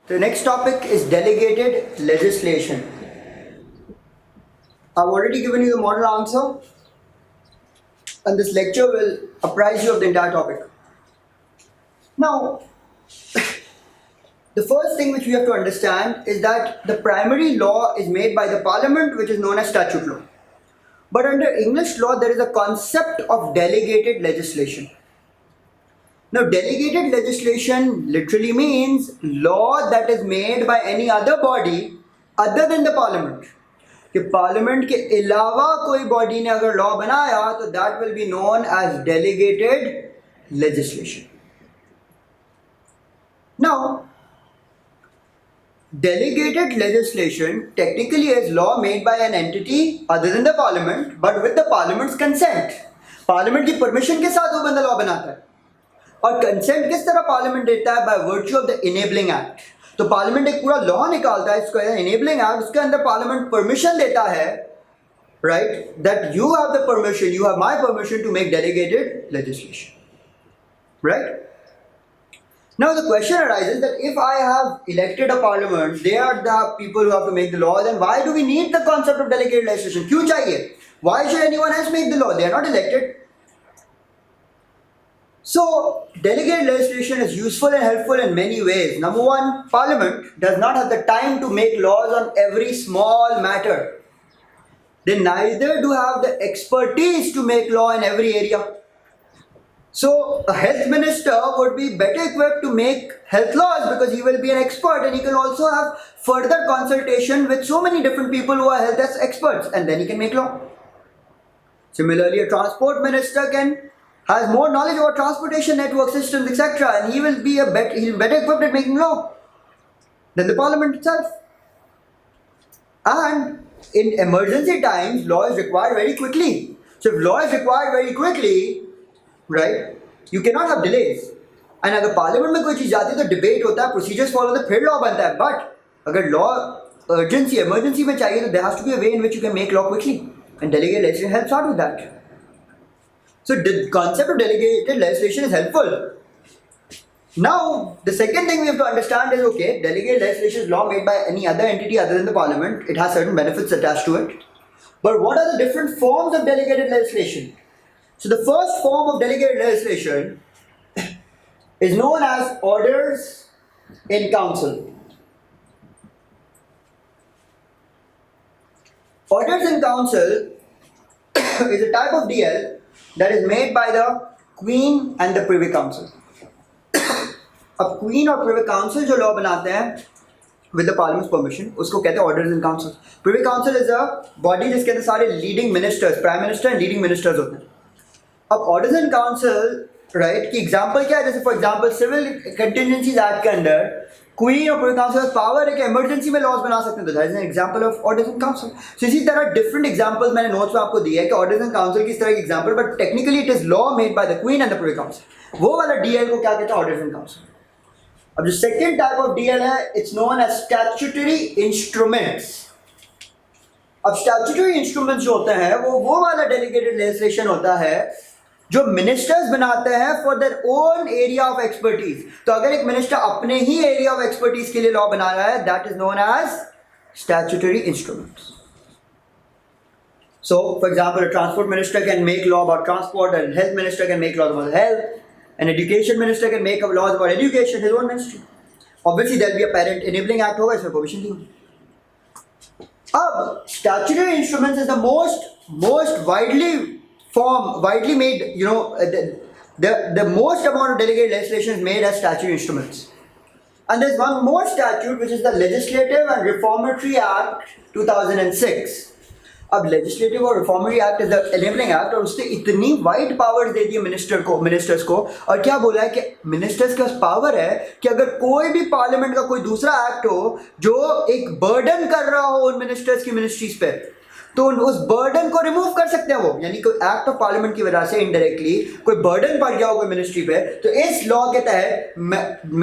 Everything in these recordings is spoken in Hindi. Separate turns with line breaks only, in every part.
The next topic is delegated legislation. I've already given you the model answer, and this lecture will apprise you of the entire topic. Now, the first thing which we have to understand is that the primary law is made by the parliament, which is known as statute law. But under English law, there is a concept of delegated legislation. Now, delegated legislation literally means law that is made by any other body other than the parliament. कि पार्लियामेंट के अलावा कोई बॉडी ने अगर लॉ बनाया तो that will be known as delegated legislation. Now delegated legislation technically is law made by an entity other than the parliament but with the parliament's consent. Parliament की परमिशन के साथ वो बंदा लॉ बनाता है. और कंसेंट किस तरह पार्लियामेंट देता है? By virtue of the enabling act. तो पार्लियामेंट एक पूरा लॉ निकालता है, इसको इनेबलिंग एक्ट, उसके अंदर पार्लियामेंट परमिशन देता है, right, that you have the permission, you have my permission to make delegated legislation, right. Now the question arises that if I have elected a parliament, they are the people who have to make the law, then why do we need the concept of delegated legislation? क्यों चाहिए? Why should anyone else make the law? They are not elected. So delegated legislation is useful and helpful in many ways. Number one, parliament does not have the time to make laws on every small matter. They neither do have the expertise to make law in every area. So a health minister would be better equipped to make health laws because he will be an expert and he can also have further consultation with so many different people who are health experts, and then he can make law. Similarly, a transport minister has more knowledge about transportation network systems, etc., and he will be better equipped at making law than the parliament itself. And in emergency times, law is required very quickly. So if law is required very quickly, right, you cannot have delays. And अगर पार्लियामेंट में कोई चीज जाती है तो डिबेट होता है, प्रोसीजर्स फॉलो होते हैं, फिर लॉ बनता है. बट अगर लॉ इमरजेंसी में चाहिए तो there has to be a way in which you can make law quickly, and delegated legislation helps out with that. So the concept of delegated legislation is helpful. Now the second thing we have to understand is, okay, delegated legislation is law made by any other entity other than the parliament. It has certain benefits attached to it. But what are the different forms of delegated legislation? So the first form of delegated legislation is known as orders in council. Orders in council is a type of DL that is made by the Queen and the Privy Council. अब Queen और Privy Council जो law बनाते हैं with the Parliament's permission, उसको कहते हैं orders in council. Privy Council is a body जिसके अंदर सारे leading ministers, prime minister and leading ministers होते हैं. अब ऑर्डर्स इन काउंसिल, राइट, की एग्जांपल क्या है? जैसे for example civil contingencies act के अंदर क्वीन और प्रिवी काउंसिल का पावर है कि इमरजेंसी में लॉज बना सकते हैं, तो that is an example of orders in council. So इसी तरह डिफरेंट एग्जांपल्स मैंने नोट्स में आपको दिया है कि ऑर्डर्स इन काउंसिल की इस तरह की example, but technically it is law made by the Queen and the Privy Council. वो वाला डीएल को क्या कहते हैं? Orders in council. अब जो सेकंड टाइप ऑफ डीएल है, it's known as statutory instruments. अब स्टैट्यूटरी इंस्ट्रूमेंट्स जो होते हैं वो वाला डेलीगेटेड लेजिस्लेशन होता है जो मिनिस्टर्स बनाते हैं for their own area of expertise. तो अगर एक मिनिस्टर अपने ही एरिया ऑफ एक्सपर्टीज के लिए लॉ बना रहा है, that is known as statutory instruments. So for example, a transport minister can make law about transport, and health minister can make laws about health, and education minister can make up laws about education, his own ministry. Obviously there will be a parent enabling act होगा, इसमें provision दी होगी. अब statutory instruments is the most widely made, the most amount of delegated legislation is made as statutory instruments. And there's one more statute which is the Legislative and Reformatory Act 2006. अब लेजिस्लेटिव और reformatory act is the enabling act, और उसने इतनी वाइड पावर दे दी मिनिस्टर्स को, और क्या बोला है कि मिनिस्टर्स के पास पावर है कि अगर कोई भी पार्लियामेंट का कोई दूसरा एक्ट हो जो एक बर्डन कर रहा हो उन मिनिस्टर्स की मिनिस्ट्रीज पे, तो उस बर्डन को रिमूव कर सकते हैं वो. यानी कोई एक्ट ऑफ पार्लियामेंट की वजह से इनडायरेक्टली कोई बर्डन पड़ गया हो कोई मिनिस्ट्री पे, तो इस लॉ के तहत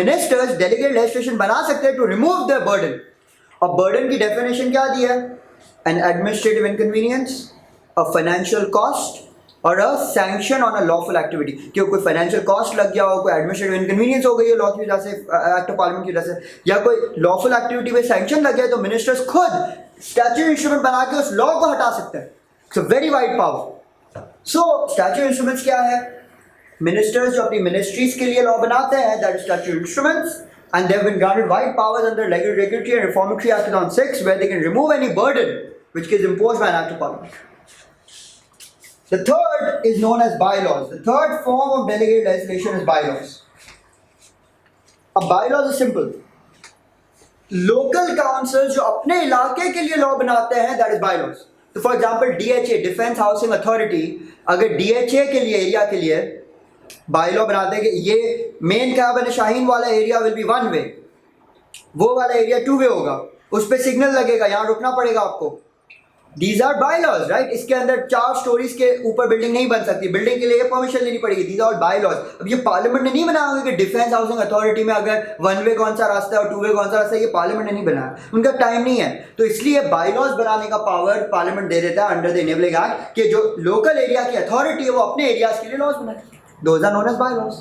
मिनिस्टर्स डेलीगेटेड लेजिस्लेशन बना सकते हैं टू रिमूव द बर्डन. और बर्डन की डेफिनेशन क्या दी है? An administrative inconvenience, a financial cost, और a sanction on a lawful activity, कि कोई फाइनेंशियल कॉस्ट लग गया हो, कोई एडमिनिस्ट्रेटिव इनकन्वीनियंस हो गई है लॉ की वजह से, एक्ट ऑफ पार्लियामेंट की वजह से, या कोई लॉफुल एक्टिविटी पे सैंक्शन लग गया, तो मिनिस्टर्स खुद स्टैट्यूटरी इंस्ट्रूमेंट बना के उस लॉ को हटा सकते हैं. So very wide power. So statutory instruments क्या है? मिनिस्टर्स जो अपनी मिनिस्ट्रीज के लिए लॉ बनाते हैं, that is statutory instruments, and they have been granted wide powers under Regulatory and Reformatory Act 2006, where they can remove any burden which is imposed by an act of parliament. The third is known as bylaws. The third form of delegated legislation is bylaws. अब bylaws is simple. Local councils जो अपने इलाके के लिए लॉ बनाते हैं, that is bylaws. तो for example DHA, defence housing authority, अगर DHA के लिए, एरिया के लिए बायलॉ बनाते हैं कि ये मेन कैबिन शाहीन वाला area will be one way, वो वाला एरिया टू वे होगा, उस पर सिग्नल लगेगा, यहाँ रुकना पड़ेगा आपको. These are bylaws, right. इसके अंदर 4 स्टोरीज के ऊपर बिल्डिंग नहीं बन सकती, बिल्डिंग के लिए परमिशन लेनी पड़ेगी. These are bylaws. अब ये पार्लियामेंट ने नहीं बनाया कि डिफेंस हाउसिंग अथॉरिटी में अगर वन वे कौन सा रास्ता है और टू वे कौन सा रास्ता है, ये पार्लियामेंट ने नहीं बनाया, उनका टाइम नहीं है. तो इसलिए बायलॉज बनाने का पावर पार्लियामेंट दे देता है अंडर द इनेबलिंग एक्ट, कि जो लोकल एरिया की अथॉरिटी है वो अपने एरियाज के लिए लॉज बनाए. Those are known as bylaws.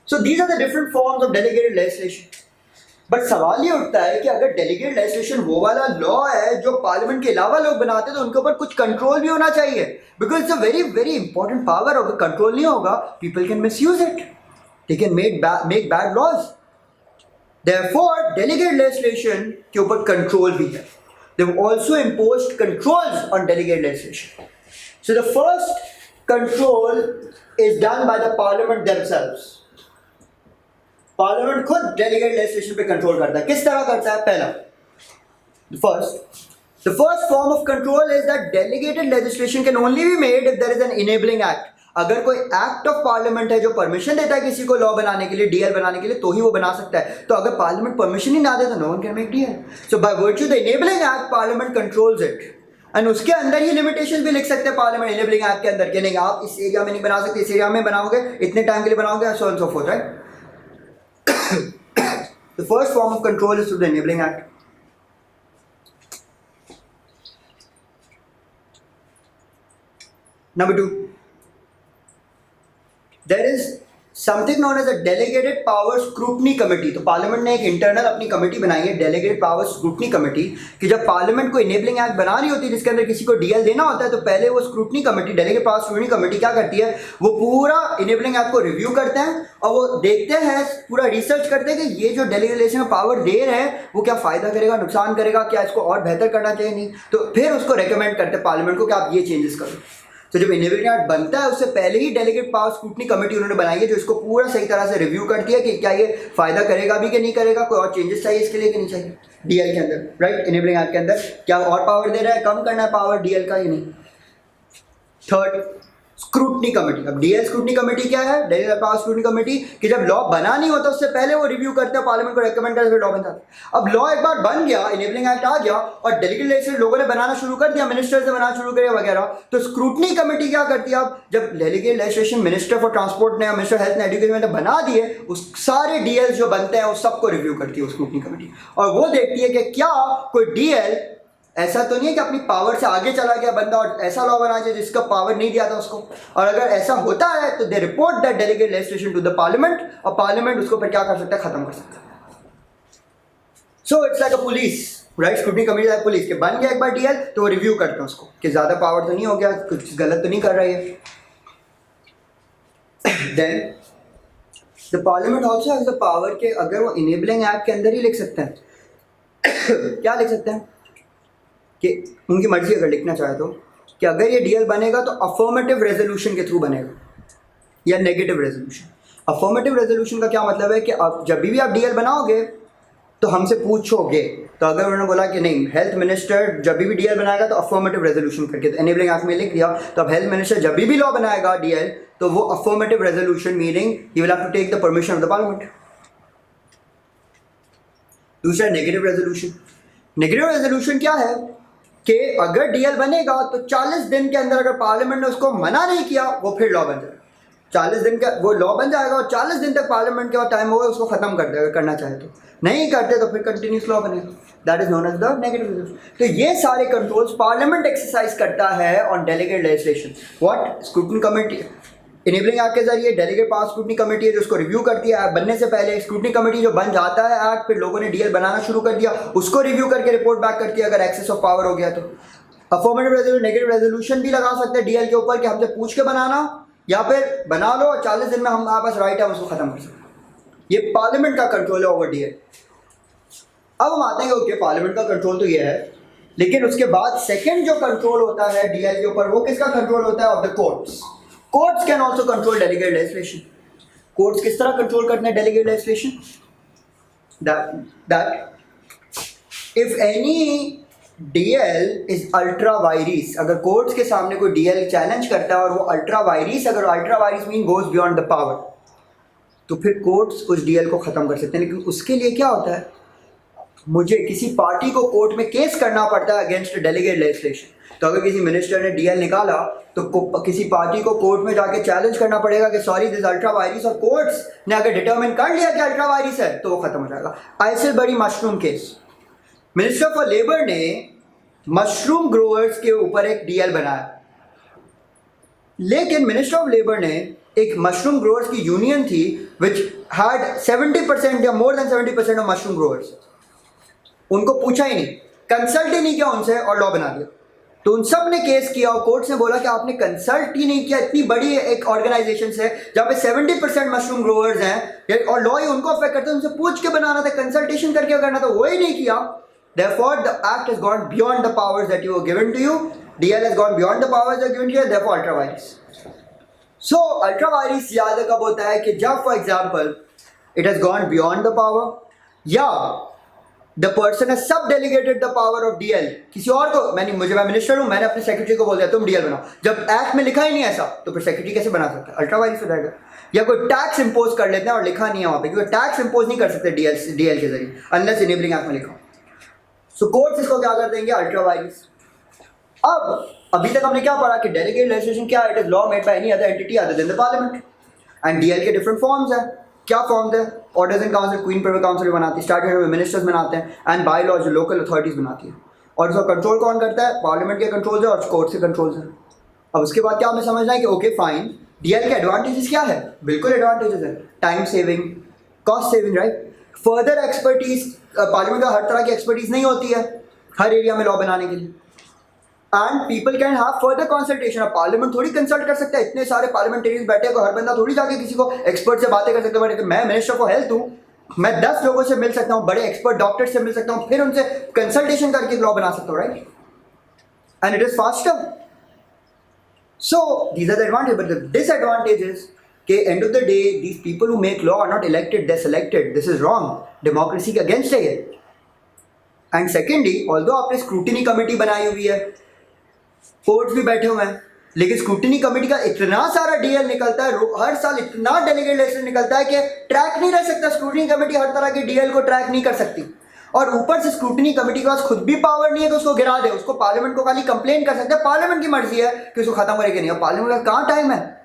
So these are the different forms of delegated legislation. But सवाल ये उठता है कि अगर डेलीगेटेड लेजिस्लेशन वो वाला लॉ है जो पार्लियामेंट के अलावा लोग बनाते हैं, तो उनके ऊपर कुछ कंट्रोल भी होना चाहिए, because it's a very very important power. अगर कंट्रोल नहीं होगा, people can misuse it, they can make bad laws. Therefore delegated legislation के ऊपर कंट्रोल भी है. They have also imposed controls on delegated legislation. So the first control is done by the parliament themselves. Parliament खुद डेलीगेटेड लेजिस्लेशन पे कंट्रोल करता है. किस तरह करता है? पहला, the first form of control is that delegated legislation can only be made if there is an enabling act. अगर कोई एक्ट ऑफ पार्लियामेंट है जो परमिशन देता है किसी को लॉ बनाने के लिए, डीएल बनाने के लिए, तो ही वो बना सकता है. तो अगर पार्लियामेंट परमिशन ही ना दे, तो no one can make DL. So by virtue the enabling act, parliament controls it. And उसके अंदर ही लिमिटेशन भी लिख सकते हैं पार्लियामेंट इनेबलिंग एक्ट के अंदर, कि नहीं आप इस एरिया में नहीं बना सकते, इस एरिया में बनाओगे, इतने टाइम के लिए बनाओगे, so and so forth, right. The first form of control is through the enabling act. Number 2, there is something known as a delegated power scrutiny committee. तो पार्लियामेंट ने एक इंटरनल अपनी कमेटी बनाई है, डेलीगेटेड पावर स्क्रूटनी कमेटी, कि जब पार्लियामेंट को इनेबलिंग एक्ट बना रही होती है जिसके अंदर किसी को डीएल देना होता है, तो पहले वो scrutiny committee, delegated power scrutiny committee क्या करती है, वो पूरा इनेबलिंग एक्ट को रिव्यू करते हैं और वो देखते हैं, पूरा रिसर्च करते हैं कि ये जो डेलीगेशन में पावर दे रहे हैं वो क्या फायदा करेगा, नुकसान करेगा, क्या इसको और बेहतर करना चाहिए, नहीं. तो फिर उसको रेकमेंड करते हैं पार्लियामेंट को कि आप ये चेंजेस करो. तो जब इनेबलिंग एक्ट बनता है उससे पहले ही डेलीगेटेड पावर स्क्रूटनी कमेटी उन्होंने बनाई है, जो इसको पूरा सही तरह से रिव्यू करती है कि क्या ये फायदा करेगा भी कि नहीं करेगा, कोई और चेंजेस चाहिए इसके लिए कि नहीं चाहिए डीएल के अंदर, राइट. इनेबलिंग एक्ट के अंदर क्या और पावर दे रहा है, कम करना है पावर डीएल का, ये नहीं. Third, scrutiny committee. अब डीएल स्क्रूटनी कमेटी क्या है? डेलीगेटेड पावर स्क्रूटनी कमेटी, कि जब लॉ बना नहीं होता उससे पहले वो रिव्यू करते हैं, पार्लियामेंट को रेकमेंड करते हुए लॉ बन जाता है. अब लॉ एक बार बन गया, इनेबलिंग एक्ट आ गया और डेलीगेटेड लेजिस्लेशन लोगों ने बनाना शुरू कर दिया, मिनिस्टर से बनाना शुरू किया वगैरह, तो स्क्रूटनी कमेटी क्या करती है? अब जब delegated legislation minister for transport ने, मिनिस्टर हेल्थ ने, एजुकेशन ने बना दिए, उस सारे डीएल जो बनते हैं वो सबको रिव्यू करती है स्क्रूटनी कमेटी, और वो देखती है कि क्या कोई डीएल ऐसा तो नहीं है कि अपनी पावर से आगे चला गया बंदा और ऐसा लॉ बना चाहिए जिसका पावर नहीं दिया था उसको, और अगर ऐसा होता है तो they report that delegated legislation to the parliament, और पार्लियामेंट उसको फिर क्या कर सकता है, खत्म कर सकता है. So it's like a police, right. Scrutiny committee like police, के बन गया एक बार डीएल तो वो रिव्यू करते हैं उसको कि ज्यादा पावर तो नहीं हो गया, कुछ गलत तो नहीं कर रही है. Then the parliament also has the power के अगर वो इनेबलिंग एक्ट के अंदर ही लिख सकते हैं क्या लिख सकते हैं कि उनकी मर्जी अगर लिखना चाहे तो, कि अगर ये डीएल बनेगा तो अफर्मेटिव रेजोल्यूशन के थ्रू बनेगा या नेगेटिव रेजोल्यूशन. अफर्मेटिव रेजोल्यूशन का क्या मतलब है कि आप जब भी आप डीएल बनाओगे तो हमसे पूछोगे. तो अगर उन्होंने बोला कि नहीं, हेल्थ मिनिस्टर जब भी डीएल बनाएगा तो अफर्मेटिव रेजोल्यूशन करके, तो एनेबलिंग एक्ट में लिख दिया, तो अब हेल्थ मिनिस्टर जब भी लॉ बनाएगा डीएल तो वो affirmative resolution, meaning he will have to take the permission of the parliament. दूसरा नेगेटिव रेजोल्यूशन. नेगेटिव रेजोल्यूशन क्या है कि अगर डीएल बनेगा तो 40 दिन के अंदर अगर पार्लियामेंट ने उसको मना नहीं किया वो फिर लॉ बन जाएगा. 40 दिन का वो लॉ बन जाएगा और 40 दिन तक पार्लियामेंट के बाद टाइम होगा उसको खत्म कर देगा करना चाहे तो, नहीं करते तो फिर कंटिन्यूस लॉ बनेगा, that is known as the negative. तो ये सारे कंट्रोल्स पार्लियामेंट एक्सरसाइज करता है on delegate legislation. What scrutiny committee enabling act के जरिए डेलीगेट पावर स्क्रूटनी कमेटी है जो उसको रिव्यू करती है। बनने से पहले स्क्रूटनी कमेटी जो बन जाता है एक्ट, फिर लोगों ने डीएल बनाना शुरू कर दिया, उसको रिव्यू करके रिपोर्ट बैक करती है अगर एक्सेस ऑफ पावर हो गया तो। अफर्मेटिव रेजोल्यूशन नेगेटिव रेजोल्यूशन भी लगा सकते हैं डीएल के ऊपर कि हमसे पूछ के बनाना या फिर बना लो और 40 दिन में हमारे पास राइट है उसको खत्म कर सकते हैं। ये पार्लियामेंट का कंट्रोल है ओवर डीएल। अब हम आते हैं ओके पार्लियामेंट का कंट्रोल तो ये है, लेकिन उसके बाद सेकंड जो कंट्रोल होता है डीएल के ऊपर वो किसका कंट्रोल होता है? Of the courts. Courts can also control delegate legislation. Courts किस तरह कंट्रोल करते हैं delegate legislation? That if any DL is ultra vires, अगर कोर्ट्स के सामने कोई डीएल चैलेंज करता है और वो अल्ट्रा वायरिस, अगर ultra vires mean goes beyond the power, तो फिर कोर्ट्स उस डीएल को खत्म कर सकते हैं। लेकिन उसके लिए क्या होता है, मुझे किसी पार्टी को कोर्ट में केस करना पड़ता है अगेंस्ट डेलीगेट लेजिस्लेशन। तो अगर किसी मिनिस्टर ने डीएल निकाला तो किसी पार्टी को कोर्ट में जाके चैलेंज करना पड़ेगा कि सॉरी दिस अल्ट्रा वायरिस, और कोर्ट्स ने अगर डिटरमिन कर लिया कि अल्ट्रा वायरिस है तो वो खत्म हो जाएगा। ऐसे बड़ी mushroom case, minister for labour ने मशरूम ग्रोअर्स के ऊपर एक डीएल बनाया, लेकिन मिनिस्टर ऑफ लेबर ने एक मशरूम ग्रोअर्स की यूनियन थी विच हैड 70% या more than 70% of mushroom growers, उनको पूछा ही नहीं, कंसल्ट ही नहीं किया उनसे और लॉ बना दिया। तो उन सब ने केस किया और कोर्ट ने बोला कि आपने कंसल्ट ही नहीं किया, इतनी बड़ी एक ऑर्गेनाइजेशन से जहाँ पे 70% मशरूम ग्रोअर्स हैं और लॉ ही उनको अफेक्ट करता है, उनसे पूछ के बनाना था, कंसल्टेशन करके करना था, वो ही नहीं किया। Therefore, the act has gone beyond the powers that you were given to you. DL has gone beyond the powers that are given to you. Therefore, ultra virus. So, ultra virus याद कब होता है कि जब, for example, it has gone beyond the power, या the person has sub-delegated the power of DL किसी और को। मैं मिनिस्टर हूँ, मैंने अपने सेक्रेटरी को बोल दिया तुम DL बनाओ, जब एक्ट में लिखा ही नहीं ऐसा तो फिर सेक्रेटरी कैसे बना सकता है? अल्ट्रा वायरस हो जाएगा। या कोई टैक्स इंपोज कर लेते हैं और लिखा नहीं है वहाँ पे, क्योंकि टैक्स इंपोज नहीं कर सकते DL के जरिए अनलेस इनेबलिंग एक्ट में लिखा। सो कोर्ट्स इसको क्या कर देंगे? Ultra vires. अब अभी तक हमने क्या पढ़ा कि डेलीगेट लेजिस्लेशन क्या है? It is law made by any other entity other than the parliament. And DL के डिफरेंट फॉर्म्स हैं। क्या फॉर्म्स है? Orders in council, Queen Privy Council बनाती है, स्टार्टिंग में मिनिस्टर्स बनाते हैं, एंड बाय लॉ जो लोकल अथॉरिटीज बनाती है। और उसका कंट्रोल कौन करता है? पार्लियामेंट के कंट्रोल्स है और कोर्ट के कंट्रोल्स हैं। अब उसके बाद क्या हमें समझना है कि ओके फाइन, डीएल के एडवांटेजेस क्या है? बिल्कुल एडवांटेजेस है, time saving, cost saving, right. Further expertise, parliament का हर तरह की एक्सपर्टीज नहीं होती है हर एरिया में लॉ बनाने के लिए, and people can have further consultation. अब पार्लियामेंट थोड़ी कंसल्ट कर सकता है, इतने सारे पार्लियामेंटेरियंस बैठे को हर बंदा थोड़ी जाके किसी को एक्सपर्ट से बातें कर सकता है। मैं मिनिस्टर फॉर हेल्थ हूँ, मैं 10 लोगों से मिल सकता हूँ, बड़े एक्सपर्ट डॉक्टर से मिल सकता हूँ, फिर उनसे कंसल्टेशन करके लॉ बना सकता हूँ, right, and it is faster. So these are the advantage, but the disadvantage is कि end of the day these people who make law are not elected, they selected. This is wrong, democracy के अगेंस्ट है ये। एंड सेकेंडली, ऑल्दो आपने स्क्रूटिनी कमेटी बनाई हुई है, कोर्ट्स भी बैठे हुए हैं, लेकिन स्क्रूटिनी कमेटी का इतना सारा डीएल निकलता है, हर साल इतना डेलीगेट लेजिस्लेशन निकलता है कि ट्रैक नहीं रह सकता। स्क्रूटिनी कमेटी हर तरह के डीएल को ट्रैक नहीं कर सकती, और ऊपर से स्क्रूटिनी कमेटी के पास खुद भी पावर नहीं है तो उसको गिरा दे। उसको पार्लियामेंट को खाली कंप्लेन कर सकते हैं, पार्लियामेंट की मर्जी है कि उसको खत्म करेगी नहीं। पार्लियामेंट का कहाँ टाइम है?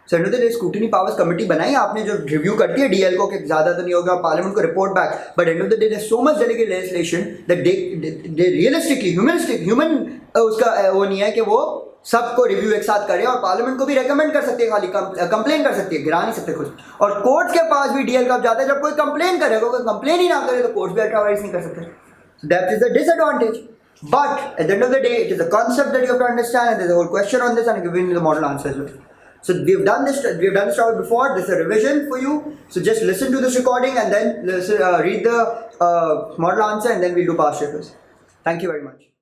सर ने स्क्रूटिनी पावर्स कमेटी बनाई आपने जो रिव्यू करती है डीएल को कि ज्यादा तो नहीं होगा, पार्लियामेंट को report back, but end of the day there so much delegate legislation that they realistically human उसका वो नहीं है कि वो सबको रिव्यू एक साथ करे, और पार्लियामेंट को भी रेकमेंड कर सकती है, खाली कंप्लेन कर सकती है, गिरा नहीं सकते खुद। और कोर्ट के पास भी डीएल कब जाता है? जब कोई कंप्लेन करेगा, कोई कंप्लेन ही ना करे तो कोर्ट भी अल्ट्रा वायरस नहीं कर सकते। That is the disadvantage, but at the end of the day it is a concept that you have to understand, and there is a whole question on this and giving you the model answers. So we've done this topic before. This is a revision for you. So just listen to this recording and then read the model answer, and then we'll do past papers. Thank you very much.